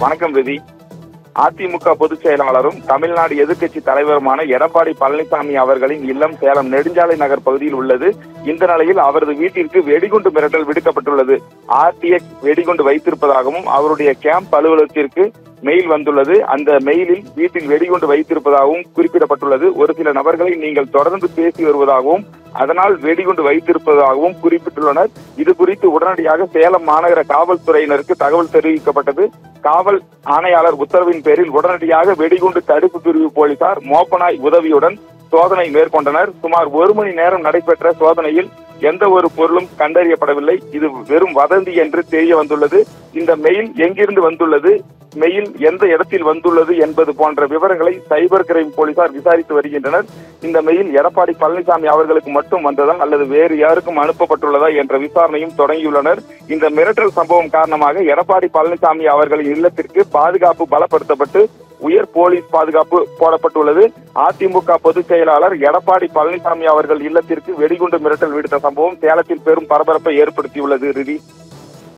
வணக்கம் ரவி. அதிமுக பொதுச் செயலாளரும் தமிழ்நாடு எதிர்க்கட்சி தலைவருமான எடப்பாடி பழனிசாமி அவர்களின் இல்லம் சேலம் நெடுஞ்சாலை நகர் பகுதியில் உள்ளது. இந்த நிலையில் அவரது வீட்டிற்கு வெடிகுண்டு மிரட்டல் விடுக்கப்பட்டுள்ளது. RTX வெடிகுண்டு வைத்திருப்பதாகவும் அவருடைய கேம்ப் அலுவலகத்திற்கு மெயில் வந்துள்ளது. அந்த மெயிலில் வீட்டில் வெடிகுண்டு வைத்திருப்பதாகவும் குறிப்பிடப்பட்டுள்ளது. ஒரு சில நபர்களை நீங்கள் தொடர்ந்து பேசி வருவதாகவும் அதனால் வெடிகுண்டு வைத்திருப்பதாகவும் குறிப்பிட்டுள்ளனர். இது குறித்து உடனடியாக சேலம் மாநகர காவல்துறையினருக்கு தகவல் தெரிவிக்கப்பட்டது. காவல் ஆணையாளர் உத்தரவின் பேரில் உடனடியாக வெடிகுண்டு தடுப்பு பிரிவு போலீசார் மோப்பனாய் உதவியுடன் சோதனை மேற்கொண்டனர். சுமார் 1 மணி நேரம் நடைபெற்ற சோதனையில் எந்த ஒரு பொருளும் கண்டறியப்படவில்லை. இது வெறும் வதந்தி என்று தெரிய வந்துள்ளது. இந்த மெயில் எங்கிருந்து வந்துள்ளது, மெயில் எந்த இடத்தில் வந்துள்ளது என்பது போன்ற விவரங்களை சைபர் கிரைம் போலீசார் விசாரித்து வருகின்றனர். இந்த மெயில் எடப்பாடி பழனிசாமி அவர்களுக்கு மட்டும் வந்ததா அல்லது வேறு யாருக்கும் அனுப்பப்பட்டுள்ளதா என்ற விசாரணையும் தொடங்கியுள்ளனர். இந்த மிரட்டல் சம்பவம் காரணமாக எடப்பாடி பழனிசாமி அவர்களின் இல்லத்திற்கு பாதுகாப்பு பலப்படுத்தப்பட்டு உயர் போலீஸ் பாதுகாப்பு போடப்பட்டுள்ளது. அதிமுக பொதுச் செயலாளர் எடப்பாடி பழனிசாமி அவர்கள் இல்லத்திற்கு வெடிகுண்டு மிரட்டல் விடுத்த சம்பவம் சேலத்தில் பெரும் பரபரப்பை ஏற்படுத்தியுள்ளது. ரிதி.